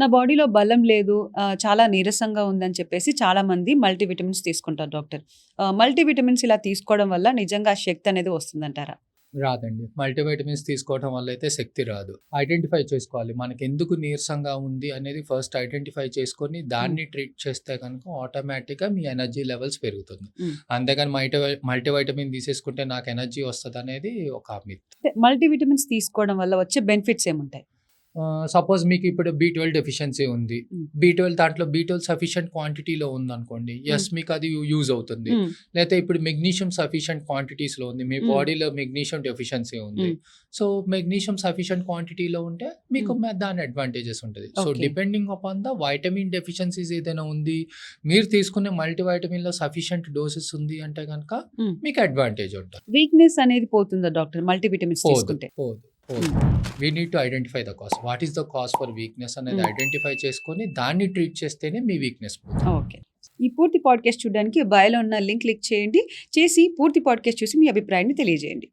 నా బాడీలో బలం లేదు, చాలా నీరసంగా ఉందని చెప్పేసి చాలామంది మల్టీవిటమిన్స్ తీసుకుంటారు డాక్టర్. మల్టీవిటమిన్స్ ఇలా తీసుకోవడం వల్ల నిజంగా ఆ శక్తి అనేది వస్తుందంటారా? రాదండి. మల్టీవైటమిన్స్ తీసుకోవటం వల్ల అయితే శక్తి రాదు. ఐడెంటిఫై చేసుకోవాలి. మనకెందుకు నీరసంగా ఉంది అనేది ఫస్ట్ ఐడెంటిఫై చేసుకొని హ్మ్. దాన్ని ట్రీట్ చేస్తే గనుక ఆటోమేటిక్‌గా మీ ఎనర్జీ లెవెల్స్ పెరుగుతుంది. హ్మ్. అంతేగాని మల్టీవైటమిన్ తీసేసుకుంటే నాకు ఎనర్జీ వస్తదనేది ఒక మిత్. అంటే మల్టీవిటమిన్స్ తీసుకోవడం వల్ల వచ్చే బెనిఫిట్స్ ఏముంటాయి? సపోజ్ మీకు ఇప్పుడు బి12 డెఫిషియన్సీ ఉంది. హ్మ్. బి12 సఫిషియెంట్ క్వాంటిటీలో ఉందనుకోండి. హ్మ్. యెస్ మీకది యూజ్ అవుతుంది. హ్మ్. లేతే ఇప్పుడు మెగ్నీషియం సఫిషియెంట్ క్వాంటిటీస్‌లో ఉంది. మీ హ్మ్. బాడీలో మెగ్నీషియం డెఫిషియన్సీ ఉంది. హ్మ్. సో, మెగ్నీషియం సఫిషియెంట్ క్వాంటిటీలో ఉంటే మీకు హ్మ్. దాని అడ్వాంటేజెస్ ఉంటది. So, okay. Depending upon the vitamin deficiencies ఏదైనా ఉంది, మీరు తీసుకునే మల్టీవైటమిన్‌లో సఫిషియెంట్ డోసెస్ ఉంది అంటే గనక హ్మ్. మీకు అడ్వాంటేజ్ ఉంటది. వీక్‌నెస్ అనేది పోతుందా డాక్టర్ మల్టీవిటమిన్స్ పోదు. తీసుకుంటే? పోదు. Hmm. We need to identify the cause. What is the cause for weakness అనేది హ్మ్. ఐడెంటిఫై చేసుకొని దాన్ని ట్రీట్ చేస్తేనే మీ వీక్‌నెస్ పోతుంది. ఓకే. ఈ పూర్తి పాడ్‌కాస్ట్ చూడడానికి బయోలో ఉన్న లింక్ క్లిక్ చేయండి. చేసి పూర్తి పాడ్‌కాస్ట్ చూసి మీ అభిప్రాయాన్ని తెలియజేయండి.